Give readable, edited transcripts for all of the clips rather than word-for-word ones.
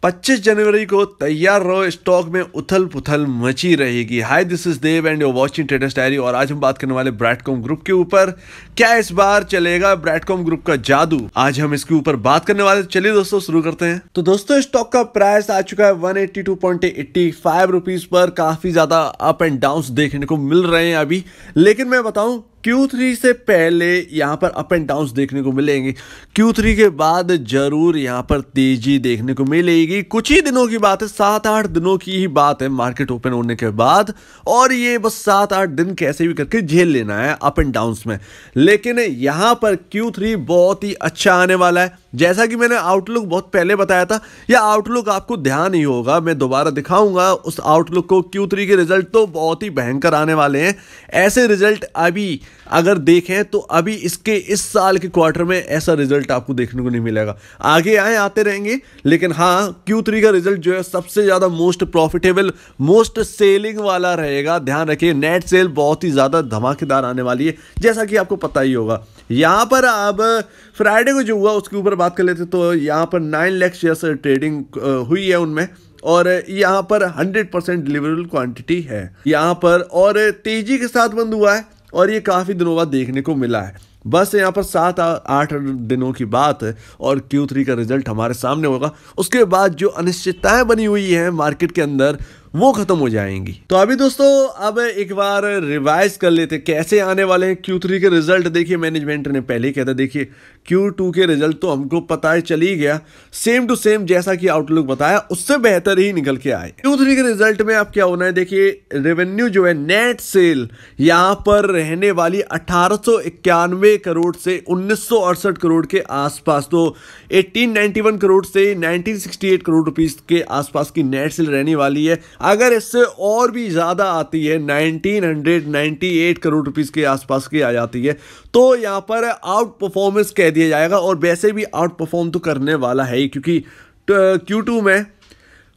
25 जनवरी को तैयार रहो, स्टॉक में उथल पुथल मची रहेगी। Hi, this is Dev and you watching traders diary. और आज हम बात करने वाले ब्रैडकॉम ग्रुप के ऊपर। क्या इस बार चलेगा ब्रैडकॉम ग्रुप का जादू? आज हम इसके ऊपर बात करने वाले। चलिए दोस्तों शुरू करते हैं। तो दोस्तों स्टॉक का प्राइस आ चुका है 182.85 रुपीज पर। काफी ज्यादा अप एंड डाउन देखने को मिल रहे हैं अभी, लेकिन मैं बताऊं Q3 से पहले यहाँ पर अप एंड डाउन देखने को मिलेंगे। Q3 के बाद जरूर यहाँ पर तेजी देखने को मिलेगी। कुछ ही दिनों की बात है, 7-8 दिनों की ही बात है मार्केट ओपन होने के बाद, और ये बस 7-8 दिन कैसे भी करके झेल लेना है अप एंड डाउन में। लेकिन यहाँ पर Q3 बहुत ही अच्छा आने वाला है। जैसा कि मैंने आउटलुक बहुत पहले बताया था, यह आउटलुक आपको ध्यान नहीं होगा, मैं दोबारा दिखाऊंगा उस आउटलुक को। Q3 के रिजल्ट तो बहुत ही भयंकर आने वाले हैं। ऐसे रिजल्ट अभी अगर देखें तो अभी इसके इस साल के क्वार्टर में ऐसा रिजल्ट आपको देखने को नहीं मिलेगा। आगे आते रहेंगे, लेकिन हाँ Q3 का रिजल्ट जो है सबसे ज्यादा मोस्ट प्रॉफिटेबल, मोस्ट सेलिंग वाला रहेगा। ध्यान रखिए, नेट सेल बहुत ही ज्यादा धमाकेदार आने वाली है, जैसा कि आपको पता ही होगा। यहाँ पर अब फ्राइडे को जो हुआ उसके ऊपर बात कर लेते, तो यहाँ पर 9 लाख शेयर्स ट्रेडिंग हुई है उनमें, और यहाँ पर 100% डिलीवरेबल क्वांटिटी है यहाँ पर, और तेजी के साथ बंद हुआ है, और ये काफी दिनों बाद देखने को मिला है। बस यहाँ पर 7-8 दिनों की बात है और Q3 का रिजल्ट हमारे सामने होगा। उसके बाद जो अनिश्चितताएं बनी हुई हैं मार्केट के अंदर वो खत्म हो जाएंगी। तो अभी दोस्तों अब एक बार रिवाइज कर लेते कैसे आने वाले हैं Q3 के रिजल्ट। देखिए मैनेजमेंट ने पहले ही कहता, देखिए Q2 के रिजल्ट तो हमको पता ही चल ही गया, सेम टू सेम जैसा कि आउटलुक बताया उससे बेहतर ही निकल के आए। Q3 के रिजल्ट में अब क्या होना है, देखिए रेवेन्यू जो है, नेट सेल यहाँ पर रहने वाली 1891 करोड़ से 1968 करोड़ के आसपास। तो 1891 करोड़ से 1968 करोड़ रुपीस के आसपास की नेट सेल रहने वाली है। अगर इससे और भी ज्यादा आती है, 1998 करोड़ रुपीस के आसपास की आ जाती है, तो यहां पर आउट परफॉर्मेंस कह दिया जाएगा। और वैसे भी आउट परफॉर्म तो करने वाला है ही, क्योंकि Q2 में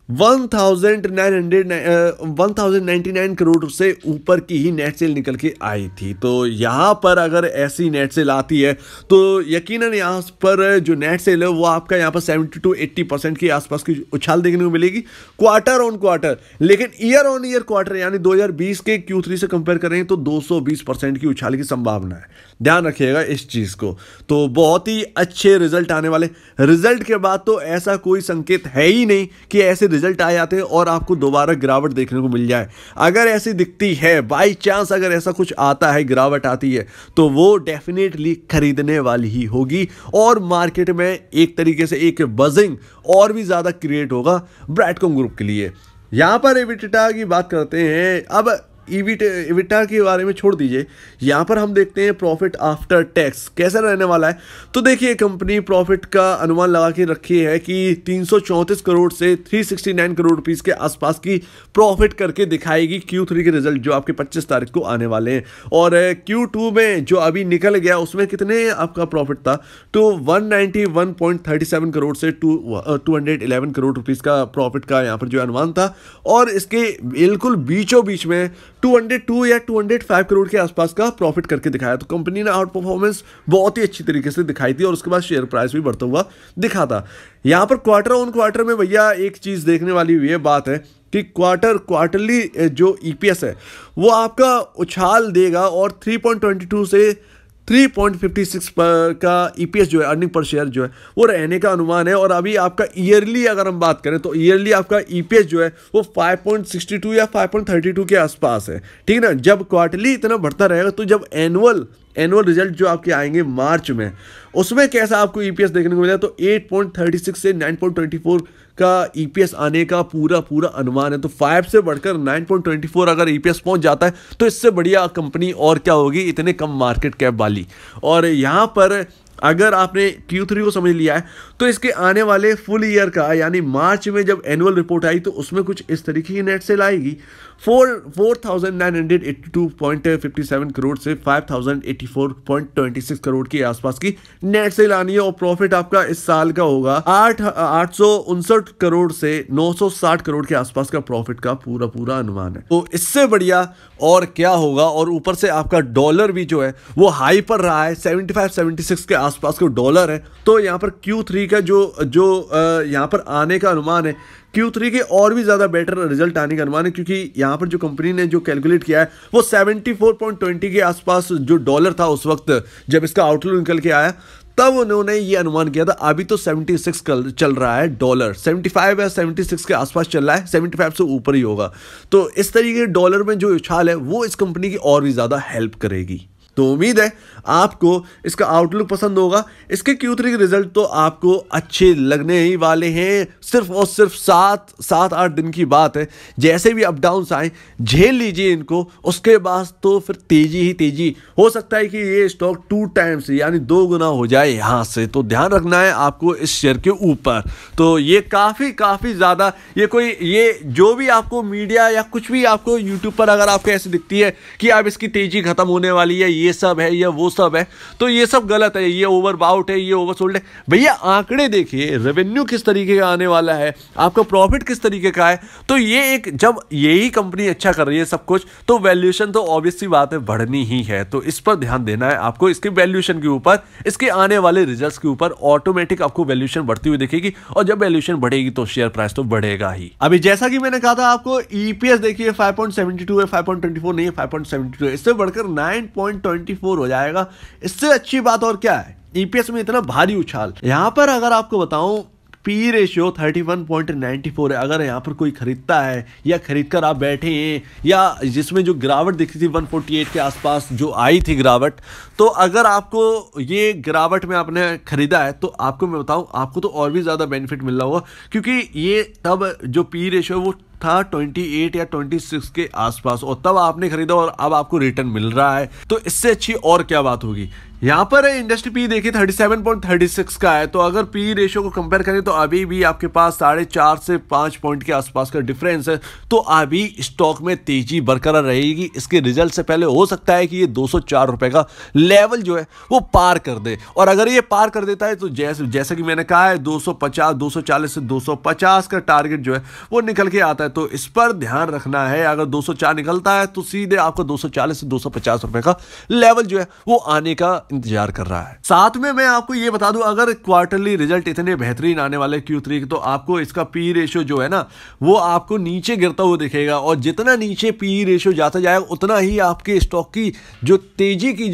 1099 करोड़ से ऊपर की ही नेट सेल निकल के आई थी। तो यहाँ पर अगर ऐसी नेट सेल आती है तो यकीनन यहाँ पर जो नेट सेल है वो आपका यहाँ पर 70-80% के आसपास की उछाल देखने को मिलेगी क्वार्टर ऑन क्वार्टर। लेकिन ईयर ऑन ईयर क्वार्टर यानी 2020 के Q3 से कंपेयर करें तो 220% की उछाल की संभावना है। ध्यान रखिएगा इस चीज को। तो बहुत ही अच्छे रिजल्ट आने वाले। रिजल्ट के बाद तो ऐसा कोई संकेत है ही नहीं कि ऐसे रिजल्ट आ जाते हैं और आपको दोबारा गिरावट देखने को मिल जाए। अगर ऐसी दिखती है, बाई चांस अगर ऐसा कुछ आता है, गिरावट आती है, तो वो डेफिनेटली खरीदने वाली ही होगी, और मार्केट में एक तरीके से एक बजिंग और भी ज्यादा क्रिएट होगा ब्रैडकॉम ग्रुप के लिए। यहां पर एबिटा की बात करते हैं। अब EBITDA के बारे में छोड़ दीजिए, यहाँ पर हम देखते हैं प्रॉफिट आफ्टर टैक्स कैसा रहने वाला है। तो देखिए कंपनी प्रॉफिट का अनुमान लगा के रखी है कि 334 करोड़ से 369 करोड़ रुपीस के आसपास की प्रॉफिट करके दिखाएगी Q3 के रिजल्ट जो आपके 25 तारीख को आने वाले हैं। और Q2 में जो अभी निकल गया उसमें कितने आपका प्रॉफिट था, तो 191.37 करोड़ से 211 करोड़ रुपीस का प्रॉफिट का यहाँ पर जो अनुमान था, और इसके बिल्कुल बीचों बीच में 202 या 205 करोड़ के आसपास का प्रॉफिट करके दिखाया। तो कंपनी ने आउट परफॉर्मेंस बहुत ही अच्छी तरीके से दिखाई थी, और उसके बाद शेयर प्राइस भी बढ़ता हुआ दिखा था। यहां पर क्वार्टर ऑन क्वार्टर में भैया एक चीज देखने वाली हुई है बात है कि क्वार्टरली जो EPS है वो आपका उछाल देगा, और 3.22 से 3.56 पर का EPS जो है, अर्निंग पर शेयर जो है, वो रहने का अनुमान है। और अभी आपका ईयरली अगर हम बात करें तो ईयरली आपका EPS जो है वो 5.62 या 5.32 के आसपास है। ठीक है ना। जब क्वार्टरली इतना बढ़ता रहेगा, तो जब एनुअल रिजल्ट जो आपके आएंगे मार्च में, उसमें कैसा आपको EPS देखने को मिलेगा, तो 8.36 से 9.24 का EPS आने का पूरा अनुमान है। तो 5 से बढ़कर 9.24 अगर EPS पहुंच जाता है तो इससे बढ़िया कंपनी और क्या होगी, इतने कम मार्केट कैप वाली। और यहां पर अगर आपने Q3 को समझ लिया है, तो इसके आने वाले फुल ईयर का यानी मार्च में जब एनुअल रिपोर्ट आई तो उसमें कुछ इस तरीके की नेट सेल आएगी। 4982.57 करोड़ से 5084.26 करोड़ के आसपास की नेट सेल आनी है। और प्रॉफिट आपका इस साल का होगा 859 करोड़ से 960 करोड़ के आसपास का प्रॉफिट का पूरा अनुमान है। तो इससे बढ़िया और क्या होगा। और ऊपर से आपका डॉलर भी जो है वो हाई पर रहा है, 75-76 के आसपास का डॉलर है। तो यहाँ पर Q3 का जो यहाँ पर आने का अनुमान है, Q3 के और भी ज़्यादा बेटर रिजल्ट आने का अनुमान है, क्योंकि यहाँ पर जो कंपनी ने जो कैलकुलेट किया है वो 74.20 के आसपास जो डॉलर था उस वक्त जब इसका आउटलुक निकल के आया, तब उन्होंने ये अनुमान किया था। अभी तो 76 चल रहा है डॉलर, 75 या 76 के आसपास चल रहा है, 75 से ऊपर ही होगा। तो इस तरीके के डॉलर में जो उछाल है वो इस कंपनी की और भी ज़्यादा हेल्प करेगी। तो उम्मीद है आपको इसका आउटलुक पसंद होगा। इसके Q3 के रिजल्ट तो आपको अच्छे लगने ही वाले हैं। सिर्फ और सिर्फ 7-8 दिन की बात है। जैसे भी अप डाउन्स आए झेल लीजिए इनको, उसके बाद तो फिर तेजी ही तेजी। हो सकता है कि ये स्टॉक 2 टाइम्स यानी 2 गुना हो जाए यहाँ से। तो ध्यान रखना है आपको इस शेयर के ऊपर। तो ये काफ़ी ज़्यादा ये जो भी आपको मीडिया या कुछ भी आपको यूट्यूब पर अगर आपको ऐसे दिखती है कि अब इसकी तेजी खत्म होने वाली है, ये सब है या वो सब है, तो ये सब गलत है। ये ओवरबाउट है, ये ओवरसोल्ड है। भैया आंकड़े देखिए, रेवेन्यू किस तरीके का आने वाला है, आपका प्रॉफिट किस तरीके का है। तो ये जब यही कंपनी अच्छा कर रही है सब कुछ, तो वैल्यूएशन तो ऑब्वियस सी बात है बढ़नी ही है। तो इस पर ध्यान देना है आपको, इसके वैल्यूएशन के ऊपर, इसके आने वाले रिजल्ट्स के ऊपर ऑटोमेटिक आपको वैल्यूएशन बढ़ती हुई दिखेगी। और जब वैल्यूएशन बढ़ेगी तो शेयर प्राइस तो बढ़ेगा ही। अभी जैसा कि मैंने कहा था आपको, ईपीएस देखिए 5.72 है, 5.24 नहीं है, 5.72 है। इससे बढ़कर 9.24 हो जाएगा। इससे अच्छी बात और क्या है, ईपीएस में इतना भारी उछाल। यहां पर अगर आपको बताऊं, पी रेशियो 31.94 है। अगर यहाँ पर कोई खरीदता है या खरीद कर आप बैठे हैं, या जिसमें जो गिरावट दिखी थी 148 के आसपास जो आई थी गिरावट, तो अगर आपको ये गिरावट में आपने खरीदा है तो आपको मैं बताऊं, आपको तो और भी ज़्यादा बेनिफिट मिल रहा होगा, क्योंकि ये तब जो पी रेशियो वो था 28 या 26 के आसपास, और तब आपने खरीदा और अब आपको रिटर्न मिल रहा है। तो इससे अच्छी और क्या बात होगी। यहाँ पर इंडस्ट्री पी देखिए 37.36 का है। तो अगर पी रेशियो को कंपेयर करें तो अभी भी आपके पास 4.5 से 5 पॉइंट के आसपास का डिफरेंस है। तो अभी स्टॉक में तेजी बरकरार रहेगी। इसके रिजल्ट से पहले हो सकता है कि ये 204 रुपए का लेवल जो है वो पार कर दे। और अगर ये पार कर देता है तो जैसा कि मैंने कहा है 250, 240 से 250 का टारगेट जो है वो निकल के आता है। तो इस पर ध्यान रखना है। अगर 204 निकलता है तो सीधे आपको 240 से 250 रुपए का लेवल जो है वो आने का इंतजार कर रहा है। साथ में मैं आपको ये बता दूं, अगर क्वार्टरली रिजल्ट इतने बेहतरीन आने वाले Q3 के, तो आपको इसका पी रेशियो जो है ना वो आपको नीचे गिरता हुआ दिखेगा। और जितना नीचे पी रेशियो जाता जाएगा उतना ही आपके स्टॉक की जो तेजी की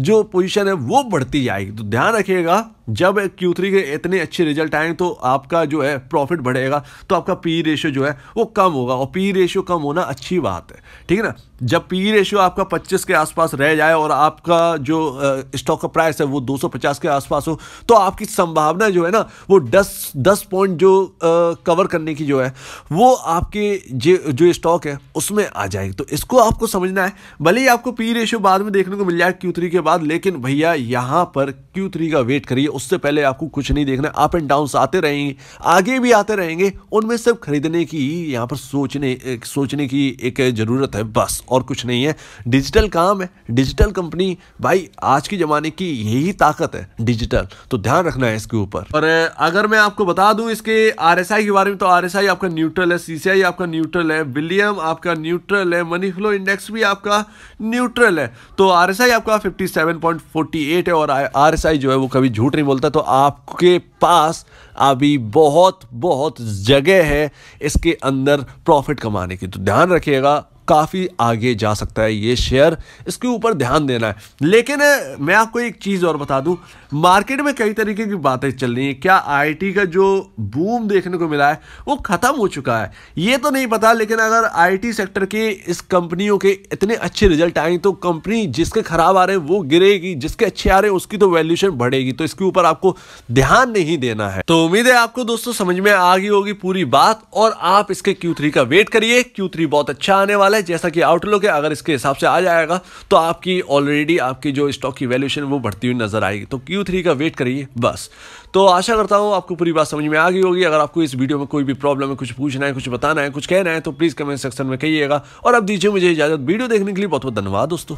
जो पोजीशन है वो बढ़ती जाएगी। तो ध्यान रखिएगा, जब Q3 के इतने अच्छे रिजल्ट आएंगे तो आपका जो है प्रॉफिट बढ़ेगा, तो आपका पी रेशियो जो है वो कम होगा। और पी रेशियो कम होना अच्छी बात है, ठीक है ना। जब पी रेशियो आपका 25 के आसपास रह जाए और आपका जो स्टॉक का प्राइस है वो 250 के आसपास हो, तो आपकी संभावना जो है ना वो 10 पॉइंट जो कवर करने की जो है वो आपके जो स्टॉक है उसमें आ जाएगी। तो इसको आपको समझना है। भले ही आपको पी रेशियो बाद में देखने को मिल जाए Q3 के बाद, लेकिन भैया यहाँ पर Q3 का वेट करिए। उससे पहले आपको कुछ नहीं देखना। अप एंड डाउन आते रहेंगे, आगे भी आते रहेंगे, उनमें सिर्फ खरीदने की यहाँ पर सोचने की एक जरूरत है, बस और कुछ नहीं है। डिजिटल काम है, डिजिटल कंपनी, भाई आज के जमाने की यही ताकत है, डिजिटल। तो ध्यान रखना है इसके ऊपर। और अगर मैं आपको बता दूं इसके RSI के बारे में, तो RSI आपका न्यूट्रल है, CCI आपका न्यूट्रल है, विलियम आपका न्यूट्रल है, मनी फ्लो इंडेक्स भी आपका न्यूट्रल है। तो RSI आपका 57.48 है। और RSI जो है वो कभी झूठ नहीं बोलता। तो आपके पास अभी बहुत जगह है इसके अंदर प्रॉफिट कमाने की। तो ध्यान रखिएगा, काफ़ी आगे जा सकता है ये शेयर, इसके ऊपर ध्यान देना है। लेकिन मैं आपको एक चीज़ और बता दूं, मार्केट में कई तरीके की बातें चल रही हैं। क्या IT का जो बूम देखने को मिला है वो ख़त्म हो चुका है, ये तो नहीं पता। लेकिन अगर IT सेक्टर के इस कंपनियों के इतने अच्छे रिजल्ट आए तो कंपनी जिसके खराब आ रहे हैं वो गिरेगी, जिसके अच्छे आ रहे हैं उसकी तो वैल्यूएशन बढ़ेगी। तो इसके ऊपर आपको ध्यान नहीं देना है। तो उम्मीद है आपको दोस्तों समझ में आ गई होगी पूरी बात, और आप इसके Q3 का वेट करिए। Q3 बहुत अच्छा आने वाला है। है जैसा कि आउटलुक है, अगर इसके हिसाब से आ जाएगा तो आपकी ऑलरेडी आपकी जो स्टॉक की वैल्यूएशन वो बढ़ती हुई नजर आएगी। तो Q3 का वेट करिए बस। तो आशा करता हूँ आपको पूरी बात समझ में आ गई होगी। अगर आपको इस वीडियो में कोई भी प्रॉब्लम है, कुछ पूछना है, कुछ बताना है, कुछ कहना है तो प्लीज कमेंट सेक्शन में कहिएगा। और अब दीजिए मुझे इजाजत। वीडियो देखने के लिए बहुत बहुत धन्यवाद दोस्तों।